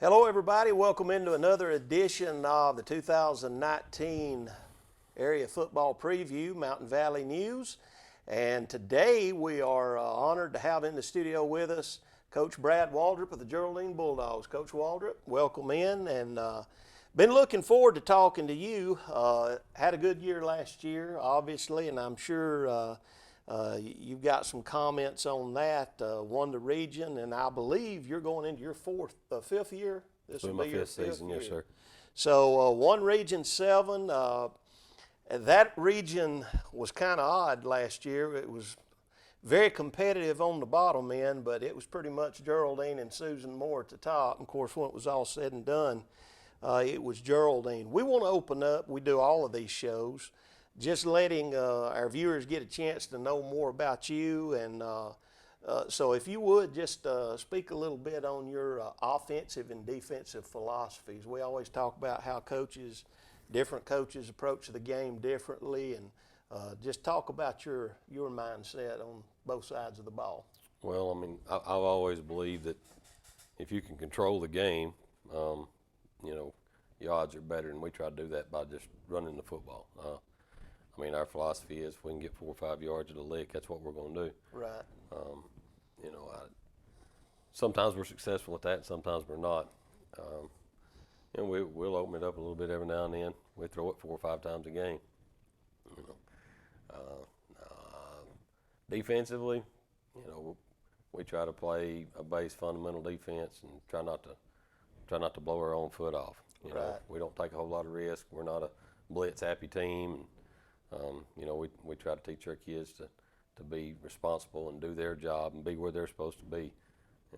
Hello, everybody. Welcome into another edition of the 2019 Area Football Preview, Mountain Valley News. And today we are honored to have in the studio with us Coach Brad Waldrop of the Geraldine Bulldogs. Coach Waldrop, welcome in, and been looking forward to talking to you. Had a good year last year, obviously, and I'm sure you've got some comments on that. Won the region, and I believe you're going into your fifth year. This will be my fifth season, yes, sir. So won Region 7. That region was kind of odd last year. It was very competitive on the bottom end, but it was pretty much Geraldine and Susan Moore at the top. And of course, when it was all said and done, it was Geraldine. We want to open up. We do all of these shows, just letting our viewers get a chance to know more about you. And so if you would just speak a little bit on your offensive and defensive philosophies. We always talk about how different coaches approach the game differently, and just talk about your mindset on both sides of the ball. Well, I mean, I've always believed that if you can control the game, your odds are better, and we try to do that by just running the football. I mean, our philosophy is if we can get 4 or 5 yards at a lick, that's what we're going to do. Right. Sometimes we're successful at that, and sometimes we're not. We'll open it up a little bit every now and then. We throw it 4 or 5 times a game. Defensively, we try to play a base fundamental defense and try not to blow our own foot off. Right. We don't take a whole lot of risk. We're not a blitz happy team. We try to teach our kids to be responsible and do their job and be where they're supposed to be.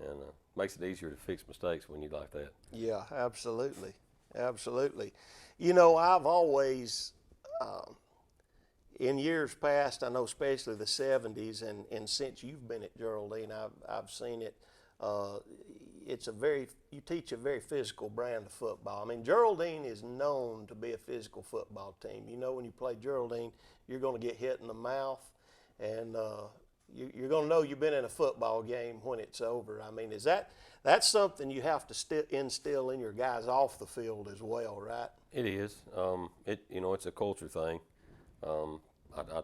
And makes it easier to fix mistakes when you like that. Yeah, absolutely. Absolutely. I've always, in years past, I know especially the 70s, and since you've been at Geraldine, I've seen it. You teach a very physical brand of football. I mean, Geraldine is known to be a physical football team. When you play Geraldine, you're going to get hit in the mouth, and you're going to know you've been in a football game when it's over. I mean, that's something you have to instill in your guys off the field as well, right? It is. It's a culture thing. I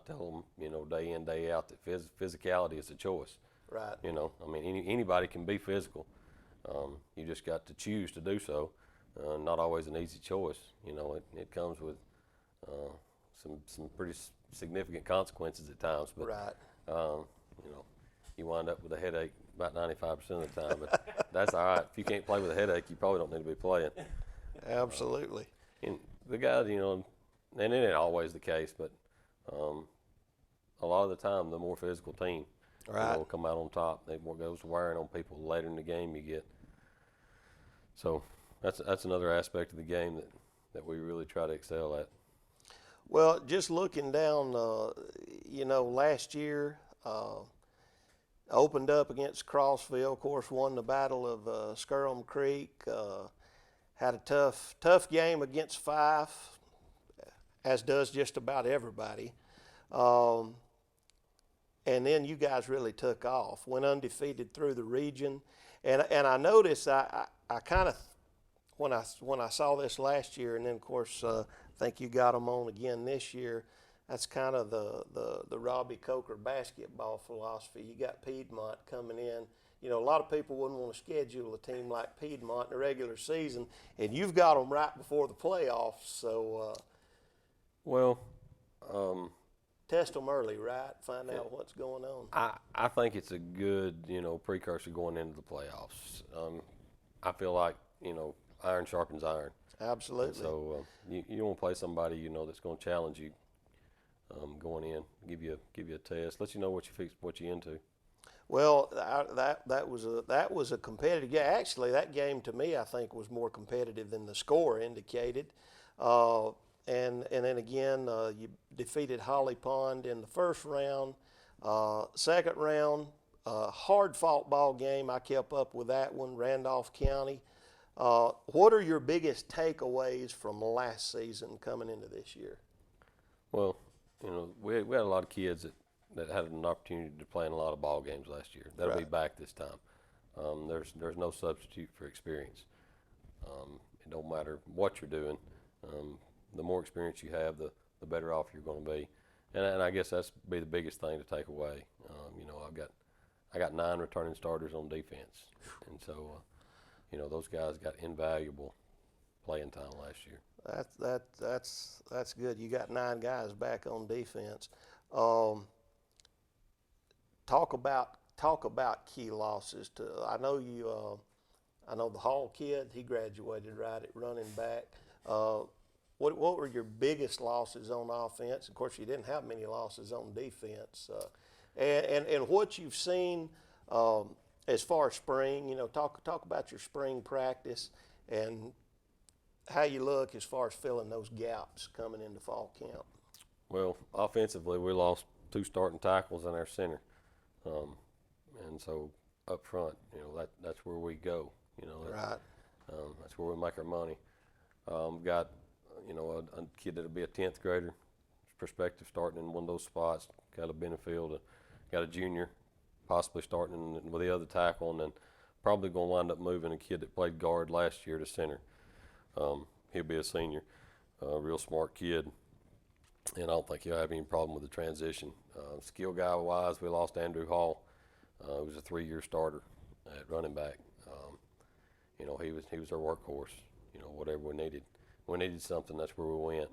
tell them, day in, day out, that physicality is a choice. Right. I mean, anybody can be physical. You just got to choose to do so. Not always an easy choice. It comes with some pretty significant consequences at times. But, right. You wind up with a headache about 95% of the time. But that's all right. If you can't play with a headache, you probably don't need to be playing. Absolutely. And the guys, and it ain't always the case, but a lot of the time, the more physical team will come out on top. The more goes wearing on people later in the game you get. So that's another aspect of the game that we really try to excel at. Well, just looking down, last year opened up against Crossville. Of course, won the Battle of Skirlum Creek. Had a tough game against Fife, as does just about everybody. And then you guys really took off, went undefeated through the region. And I noticed I kind of, when I saw this last year, and then of course I think you got them on again this year, that's kind of the Robbie Coker basketball philosophy. You got Piedmont coming in. A lot of people wouldn't want to schedule a team like Piedmont in the regular season, and you've got them right before the playoffs. So, test them early, right? Find out what's going on. I think it's a good, precursor going into the playoffs. I feel like, iron sharpens iron. Absolutely. And so you want to play somebody, that's going to challenge you going in, give you a test, let you know what you're into. Well, that was a competitive game. Actually, that game to me, I think, was more competitive than the score indicated. And then again, you defeated Holly Pond in the first round. Second round, hard-fought ball game. I kept up with that one, Randolph County. What are your biggest takeaways from last season coming into this year? Well, we had a lot of kids that had an opportunity to play in a lot of ball games last year. That'll be back this time. There's no substitute for experience. It don't matter what you're doing. The more experience you have, the better off you're going to be. And I guess that's be the biggest thing to take away. I got 9 returning starters on defense, and so those guys got invaluable playing time last year. That's good. You got 9 guys back on defense. Talk about key losses. I know the Hall kid. He graduated right at running back. What were your biggest losses on offense? Of course, you didn't have many losses on defense. And what you've seen as far as spring. Talk about your spring practice and how you look as far as filling those gaps coming into fall camp. Well, offensively, we lost 2 starting tackles in our center, and so up front, that's where we go. Right. That's where we make our money. Got a kid that'll be a 10th grader, prospective, starting in one of those spots. Got a Benefield, got a junior, possibly starting with the other tackle, and then probably going to wind up moving a kid that played guard last year to center. He'll be a senior, real smart kid, and I don't think he'll have any problem with the transition. Skill guy wise, we lost Andrew Hall. He was a 3-year starter at running back. He was our workhorse. Whatever we needed. We needed something, that's where we went.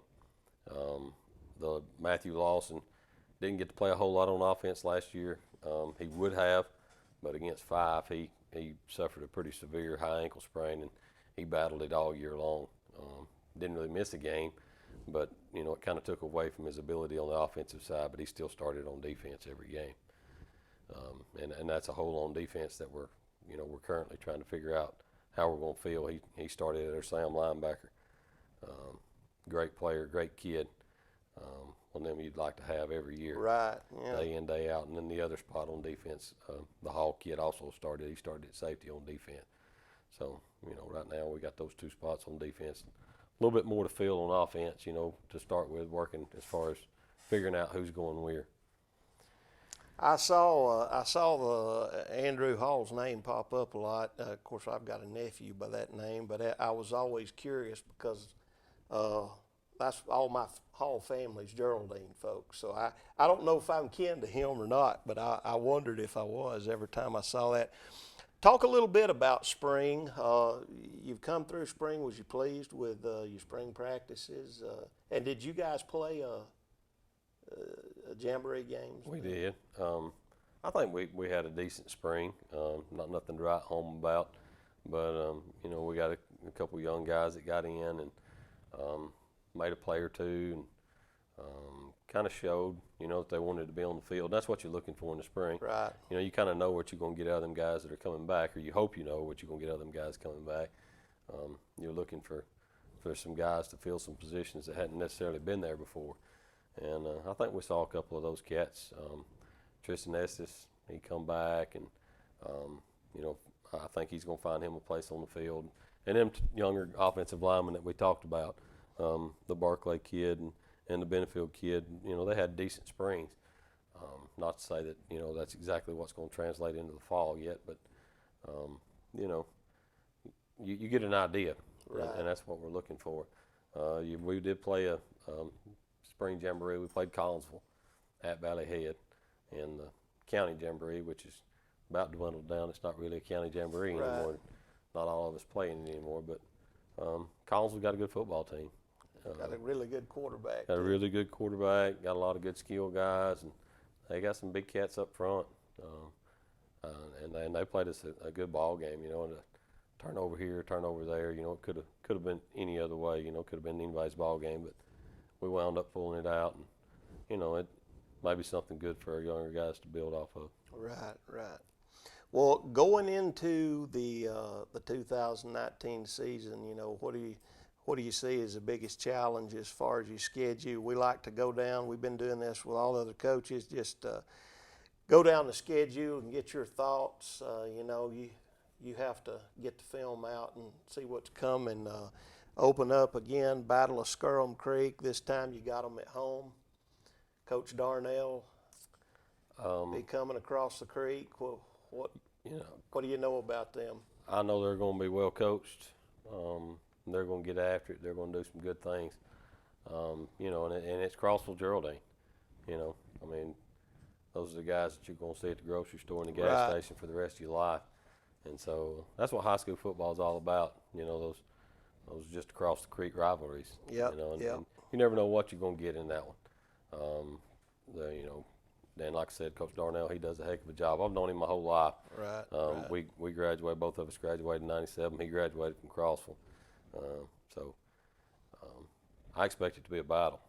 The Matthew Lawson didn't get to play a whole lot on offense last year. He would have, but against 5, he suffered a pretty severe high ankle sprain, and he battled it all year long. Didn't really miss a game, but it kind of took away from his ability on the offensive side. But he still started on defense every game, and that's a hole on defense that we're currently trying to figure out how we're going to feel. He started at our Sam linebacker. Great player, great kid. One of them you'd like to have every year. Right. Yeah. Day in, day out. And then the other spot on defense, the Hall kid also started. He started at safety on defense. So, right now we got those 2 spots on defense. A little bit more to fill on offense, to start with, working as far as figuring out who's going where. I saw the Andrew Hall's name pop up a lot. Of course, I've got a nephew by that name, but I was always curious because that's all my Hall family's Geraldine folks. So I don't know if I'm kin to him or not, but I wondered if I was every time I saw that. Talk a little bit about spring. You've come through spring. Was you pleased with your spring practices? And did you guys play jamboree games? We did. I think we had a decent spring. Not nothing to write home about, but we got a couple young guys that got in and made a play or two, and kind of showed that they wanted to be on the field. That's what you're looking for in the spring. Right. You kind of know what you're going to get out of them guys that are coming back, or you hope you know what you're going to get out of them guys coming back. You're looking for some guys to fill some positions that hadn't necessarily been there before. And I think we saw a couple of those cats. Tristan Estes, he come back, and I think he's going to find him a place on the field. And them younger offensive linemen that we talked about, the Barclay kid and the Benefield kid, they had decent springs. Not to say that that's exactly what's going to translate into the fall yet, but you get an idea, right. And that's what we're looking for. We did play a spring jamboree. We played Collinsville at Valley Head, and the county jamboree, which is about dwindled down. It's not really a county jamboree right. anymore. Not all of us playing it anymore, but Collinsville got a good football team. Got a really good quarterback. Got a really good quarterback. Got a lot of good skill guys, and they got some big cats up front. And they played us a good ball game. And a turnover here, turnover there. It could have been any other way. Could have been anybody's ball game, but we wound up pulling it out, and it might be something good for our younger guys to build off of. Right. Well, going into the 2019 season, what do you see as the biggest challenge as far as your schedule? We like to go down. We've been doing this with all other coaches. Just go down the schedule and get your thoughts. You have to get the film out and see what's coming. Open up again, Battle of Skirham Creek. This time you got them at home. Coach Darnell be coming across the creek. What do you know about them? I know they're going to be well coached. They're going to get after it. They're going to do some good things. You know, and it's Crossville Geraldine. You know, I mean, those are the guys that you're going to see at the grocery store and the gas station for the rest of your life. And so that's what high school football is all about. You know, those just across the creek rivalries. Yep, You know, and yep. you never know what you're going to get in that one. You know, and like I said, Coach Darnell, he does a heck of a job. I've known him my whole life. Right. We graduated, both of us graduated in '97. He graduated from Crossville. So I expect it to be a battle.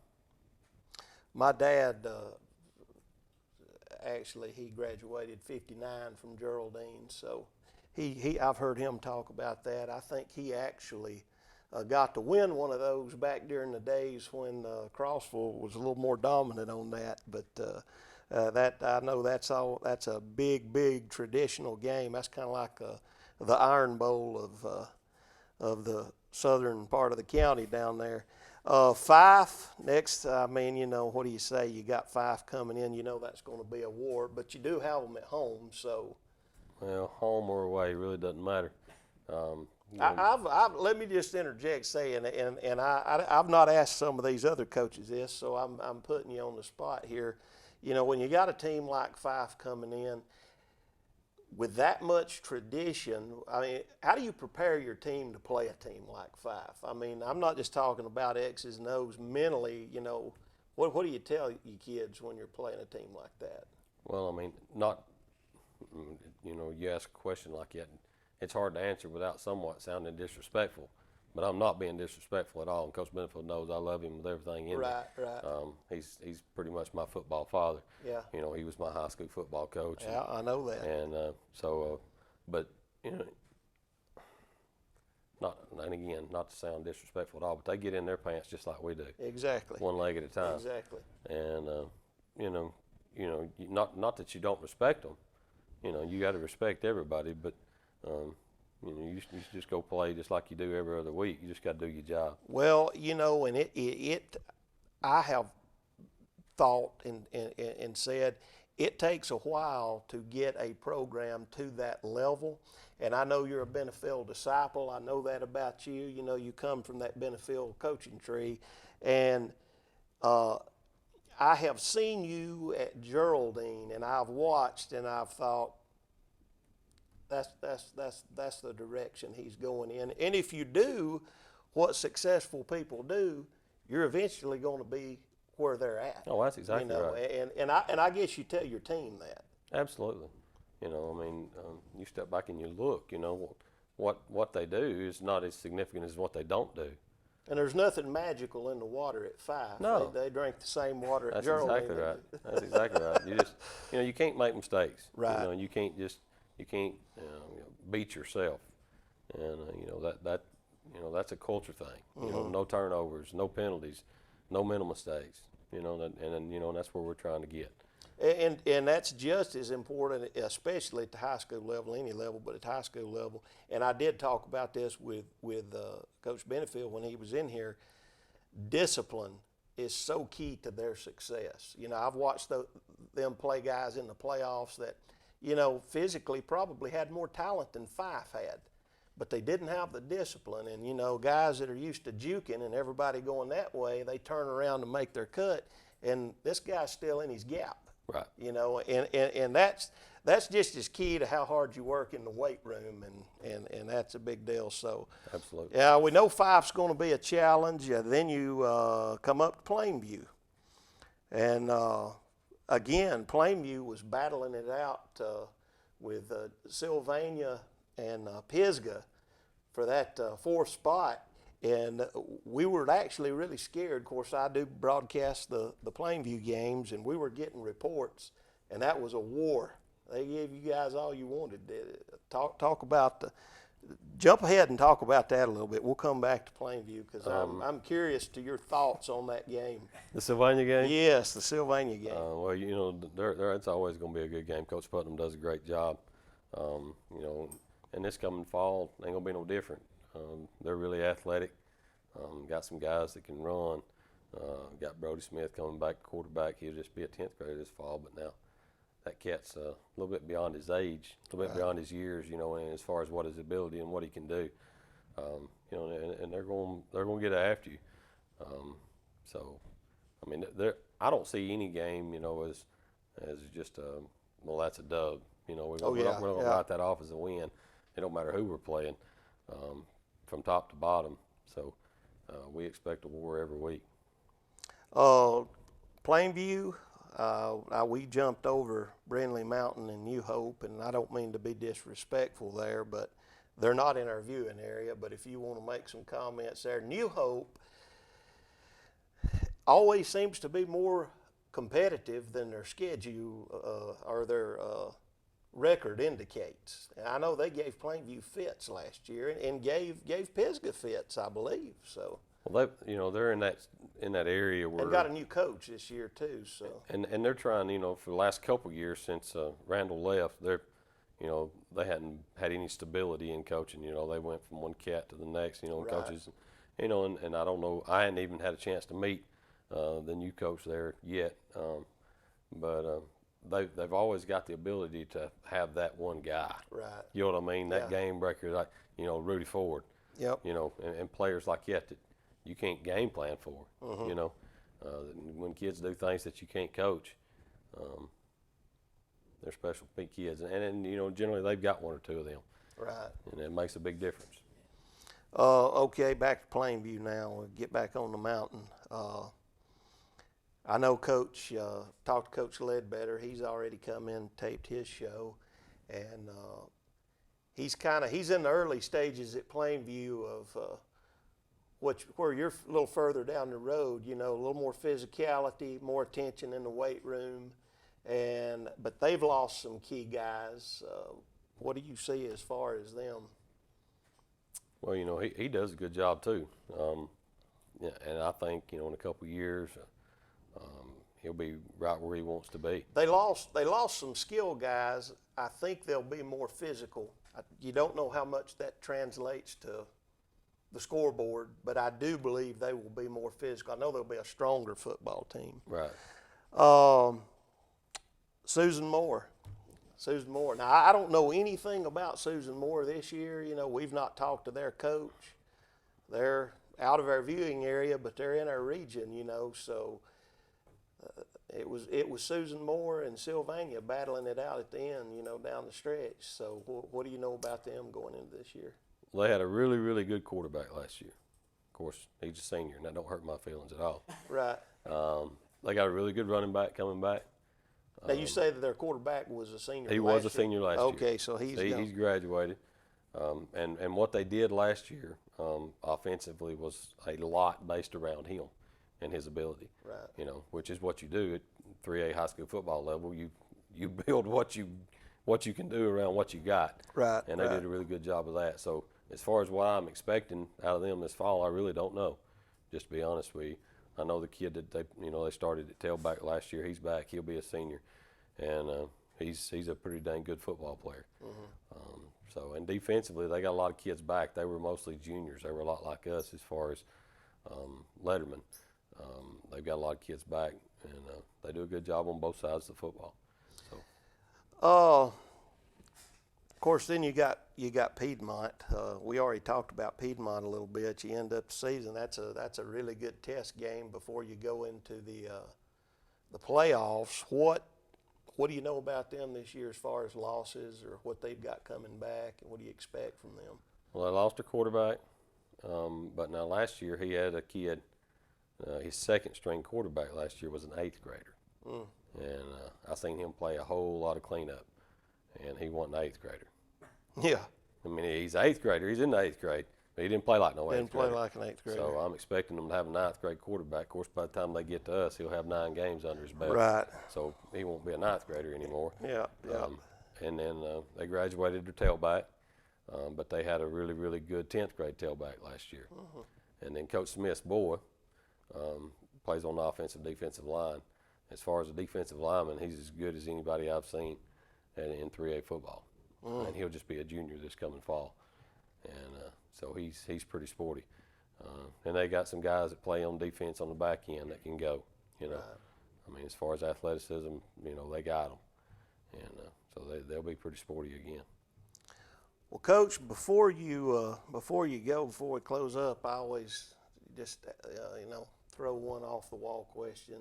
My dad, actually, he graduated '59 from Geraldine, so I've heard him talk about that. I think he actually got to win one of those back during the days when Crossville was a little more dominant on that. But that, I know that's a big traditional game. That's kind of like the Iron Bowl of the southern part of the county down there. Fife next. I mean, you know, what do you say? You got Fife coming in. You know that's going to be a war, but you do have them at home, so. Well, home or away really doesn't matter. Let me just interject saying, and I've not asked some of these other coaches this, so I'm putting you on the spot here. You know, when you got a team like Fife coming in with that much tradition, I mean, how do you prepare your team to play a team like Fife? I mean, I'm not just talking about X's and O's mentally. You know, what do you tell you kids when you're playing a team like that? Well, I mean, not. You know, you ask a question like that, it's hard to answer without somewhat sounding disrespectful. But I'm not being disrespectful at all, and Coach Benefield knows I love him with everything in me. Right. He's pretty much my football father. Yeah. You know, he was my high school football coach. Yeah, I know that. And but you know, and again, not to sound disrespectful at all, but they get in their pants just like we do. Exactly. One leg at a time. Exactly. And you know, not that you don't respect them. You know, you got to respect everybody, but you know, you just go play just like you do every other week. You just got to do your job. Well, you know, and I have thought and said it takes a while to get a program to that level. And I know you're a Benefield disciple. I know that about you. You know, you come from that Benefield coaching tree. And I have seen you at Geraldine, and I've watched, and I've thought, that's the direction he's going in. And if you do what successful people do, you're eventually going to be where they're at. Oh, that's exactly right. And I guess you tell your team that. Absolutely. You know, I mean, you step back and you look. You know, what they do is not as significant as what they don't do. And there's nothing magical in the water at Fife. No. They drink the same water at That's Geraldine. exactly right. That's exactly right. You just, you know, you can't make mistakes. Right. You know, you can't beat yourself. And you know that's a culture thing. You know, no turnovers, no penalties, no mental mistakes. You know, and you know, and that's where we're trying to get. And that's just as important, especially at the high school level, any level, but at the high school level. And I did talk about this with Coach Benefield when he was in here. Discipline is so key to their success. You know, I've watched them play guys in the playoffs that, you know, physically probably had more talent than Fife had, but they didn't have the discipline. And, you know, guys that are used to juking and everybody going that way, they turn around to make their cut, and this guy's still in his gap. Right. You know, and that's just as key to how hard you work in the weight room, and that's a big deal. So, absolutely. Yeah, we know Fife's going to be a challenge. Then you come up to Plainview, and again, Plainview was battling it out with Sylvania and Pisgah for that fourth spot. And we were actually really scared. Of course, I do broadcast the Plainview games, and we were getting reports, and that was a war. They gave you guys all you wanted. Talk about jump ahead and talk about that a little bit. We'll come back to Plainview because I'm curious to your thoughts on that game. The Sylvania game? Yes, the Sylvania game. Well, you know, it's always going to be a good game. Coach Putnam does a great job. You know, and this coming fall ain't going to be no different. They're really athletic. Got some guys that can run. Got Brody Smith coming back, quarterback. He'll just be a 10th grader this fall, but now that cat's a little bit beyond his age, a little bit beyond his years, you know, and as far as what his ability and what he can do. You know, and they're going to get after you. So, I mean, I don't see any game, you know, as just well, that's a dub. You know, we're not going to write that off as a win. It don't matter who we're playing, from top to bottom. So, we expect a war every week. Plainview, we jumped over Brindley Mountain and New Hope, and I don't mean to be disrespectful there, but they're not in our viewing area. But if you want to make some comments there, New Hope always seems to be more competitive than their schedule or their record indicates. And I know they gave Plainview fits last year and gave Pisgah fits, I believe. So. Well, they're in that area where, and got a new coach this year too. So. And they're trying, you know, for the last couple of years since Randall left, they hadn't had any stability in coaching. You know, they went from one cat to the next. You know, right. Coaches, you know, and I don't know. I hadn't even had a chance to meet the new coach there yet, but they've always got the ability to have that one guy. Right. You know what I mean? That game breaker, like, you know, Rudy Ford. Yep. You know, and players like that you can't game plan for. Mm-hmm. You know, when kids do things that you can't coach, they're special big kids, and you know, generally they've got one or two of them. Right. And it makes a big difference. Okay, back to Plainview now. We'll get back on the mountain. I know Coach, talked to Coach Ledbetter. He's already come in, taped his show, and he's in the early stages at Plainview of where you're a little further down the road, you know, a little more physicality, more attention in the weight room, but they've lost some key guys. What do you see as far as them? Well, you know, he does a good job too, and I think, you know, in a couple of years, he'll be right where he wants to be. They lost some skill guys. I think they'll be more physical. You don't know how much that translates to the scoreboard, but I do believe they will be more physical. I know they'll be a stronger football team. Right. Susan Moore. Now, I don't know anything about Susan Moore this year. You know, we've not talked to their coach. They're out of our viewing area, but they're in our region, you know, so it was Susan Moore and Sylvania battling it out at the end, you know, down the stretch. So what do you know about them going into this year? They had a really, really good quarterback last year. Of course, he's a senior, and that don't hurt my feelings at all. Right. They got a really good running back coming back. Now, you say that their quarterback was a senior He was a senior last year. Okay, so he's graduated. And what they did last year offensively was a lot based around him and his ability. Right. You know, which is what you do at 3A high school football level. You build what you can do around what you got. Right. And they did a really good job of that. So as far as what I'm expecting out of them this fall, I really don't know. Just to be honest with you, I know the kid that they started at tailback last year. He's back. He'll be a senior, and he's a pretty dang good football player. Mm-hmm. And defensively, they got a lot of kids back. They were mostly juniors. They were a lot like us as far as Letterman. They've got a lot of kids back, and they do a good job on both sides of the football. So. Of course, then you got Piedmont. We already talked about Piedmont a little bit. You end up the season. That's a really good test game before you go into the playoffs. What do you know about them this year as far as losses or what they've got coming back, and what do you expect from them? Well, they lost a quarterback, but now last year he had a kid. His second string quarterback last year was an 8th grader, and I seen him play a whole lot of cleanup, and he wasn't an 8th grader. Yeah. I mean, he's an 8th grader. He's in the 8th grade, but he didn't play like no 8th grader. Didn't play like an 8th grader. So I'm expecting him to have a 9th grade quarterback. Of course, by the time they get to us, he'll have 9 games under his belt. Right. So he won't be a 9th grader anymore. Yeah. And then they graduated their tailback, but they had a really, really good 10th grade tailback last year. Mm-hmm. And then Coach Smith's boy plays on the offensive defensive line. As far as a defensive lineman, he's as good as anybody I've seen in 3A football. And he'll just be a junior this coming fall. And so he's pretty sporty. And they got some guys that play on defense on the back end that can go, you know. Right. I mean, as far as athleticism, you know, they got them. And so they'll be pretty sporty again. Well, Coach, before you go, before we close up, I always just throw one off the wall question.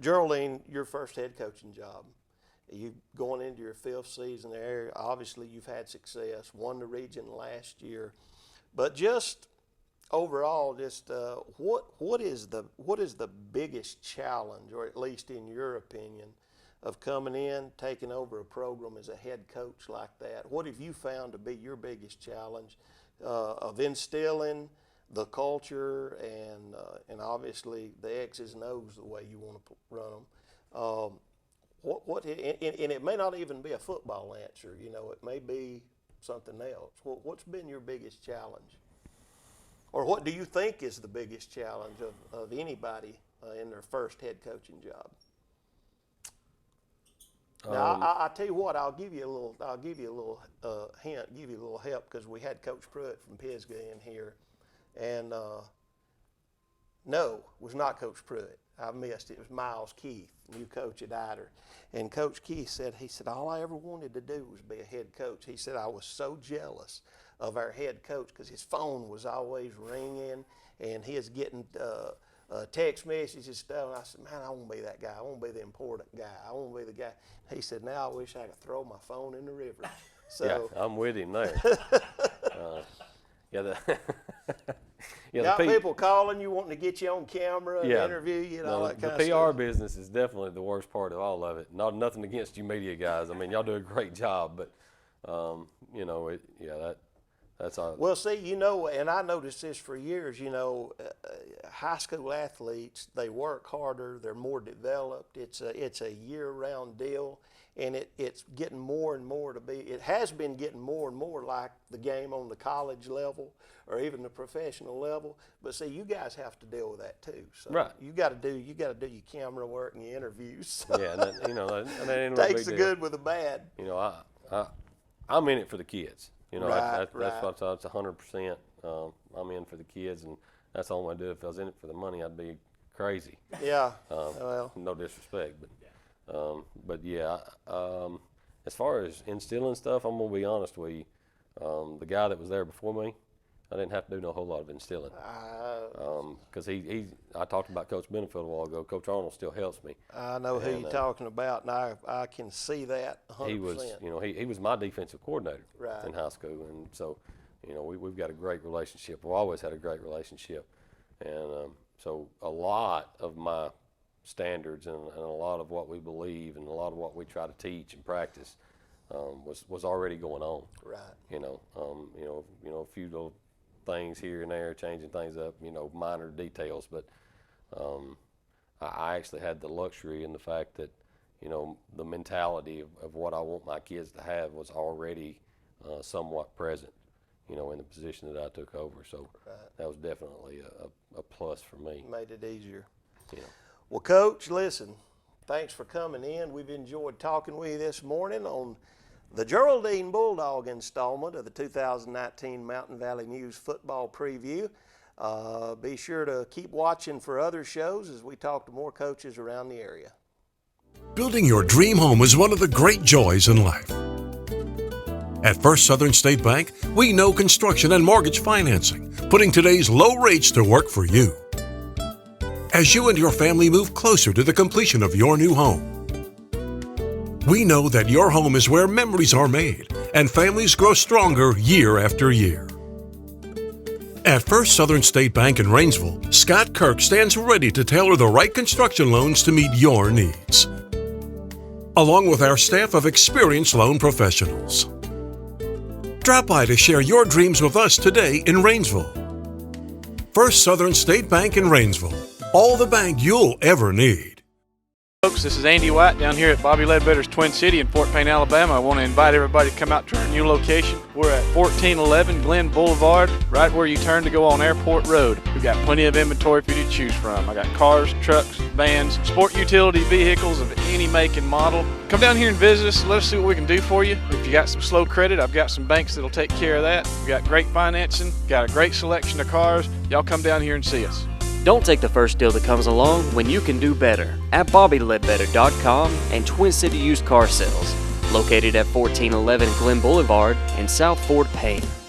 Geraldine, your first head coaching job. You going into your 5th season there. Obviously, you've had success. Won the region last year, but just overall, just what is the biggest challenge, or at least in your opinion, of coming in, taking over a program as a head coach like that? What have you found to be your biggest challenge of instilling the culture and obviously the X's and O's the way you want to run them? And it may not even be a football answer. It may be something else. What's been your biggest challenge? Or what do you think is the biggest challenge of anybody in their first head coaching job? Now, I tell you what, I'll give you a little hint, give you a little help, because we had Coach Pruitt from Pisgah in here, and no, it was not Coach Pruitt. I missed it. It was Miles Keith, new coach at Ider. And Coach Keith said, all I ever wanted to do was be a head coach. He said, I was so jealous of our head coach because his phone was always ringing and he was getting text messages and stuff. And I said, man, I want to be that guy. I want to be the important guy. I want to be the guy. He said, now I wish I could throw my phone in the river. So yeah, I'm with him there. Got people calling you, wanting to get you on camera and interview you and all that kind of stuff. The PR business is definitely the worst part of all of it. Nothing against you media guys. I mean, y'all do a great job, but that's all. Well, see, and I noticed this for years. High school athletes, they work harder. They're more developed. It's a year-round deal. And it's getting more and more to be, it has been getting more and more like the game on the college level or even the professional level. But see, you guys have to deal with that too. So right. You got to do your camera work and your interviews. So yeah, that ain't no takes big the deal. good with the bad. I'm in it for the kids. Right. That's 100%. I'm in for the kids, and that's all I do. If I was in it for the money, I'd be crazy. Yeah. No disrespect, but yeah, as far as instilling stuff, I'm gonna be honest with you. The guy that was there before me, I didn't have to do no whole lot of instilling. Because I talked about Coach Benefield a while ago. Coach Arnold still helps me. I know who you're talking about, and I can see that 100%. He was my defensive coordinator right. in high school, and so, we've got a great relationship. We've always had a great relationship, and so a lot of my standards and a lot of what we believe and a lot of what we try to teach and practice was already going on. Right. A few little things here and there, changing things up, minor details, but I actually had the luxury in the fact that, the mentality of what I want my kids to have was already somewhat present, in the position that I took over. So that was definitely a plus for me. Made it easier. Yeah. Well, Coach, listen, thanks for coming in. We've enjoyed talking with you this morning on the Geraldine Bulldog installment of the 2019 Mountain Valley News Football Preview. Be sure to keep watching for other shows as we talk to more coaches around the area. Building your dream home is one of the great joys in life. At First Southern State Bank, we know construction and mortgage financing, putting today's low rates to work for you. As you and your family move closer to the completion of your new home, we know that your home is where memories are made and families grow stronger year after year. At First Southern State Bank in Rainsville, Scott Kirk stands ready to tailor the right construction loans to meet your needs, along with our staff of experienced loan professionals. Drop by to share your dreams with us today in Rainsville. First Southern State Bank in Rainsville. All the bank you'll ever need. Folks, this is Andy White down here at Bobby Ledbetter's Twin City in Fort Payne, Alabama. I want to invite everybody to come out to our new location. We're at 1411 Glen Boulevard, right where you turn to go on Airport Road. We've got plenty of inventory for you to choose from. I got cars, trucks, vans, sport utility vehicles of any make and model. Come down here and visit us. Let us see what we can do for you. If you got some slow credit, I've got some banks that'll take care of that. We've got great financing, got a great selection of cars. Y'all come down here and see us. Don't take the first deal that comes along when you can do better at BobbyLedbetter.com and Twin City Used Car Sales. located at 1411 Glen Boulevard in South Fort Payne.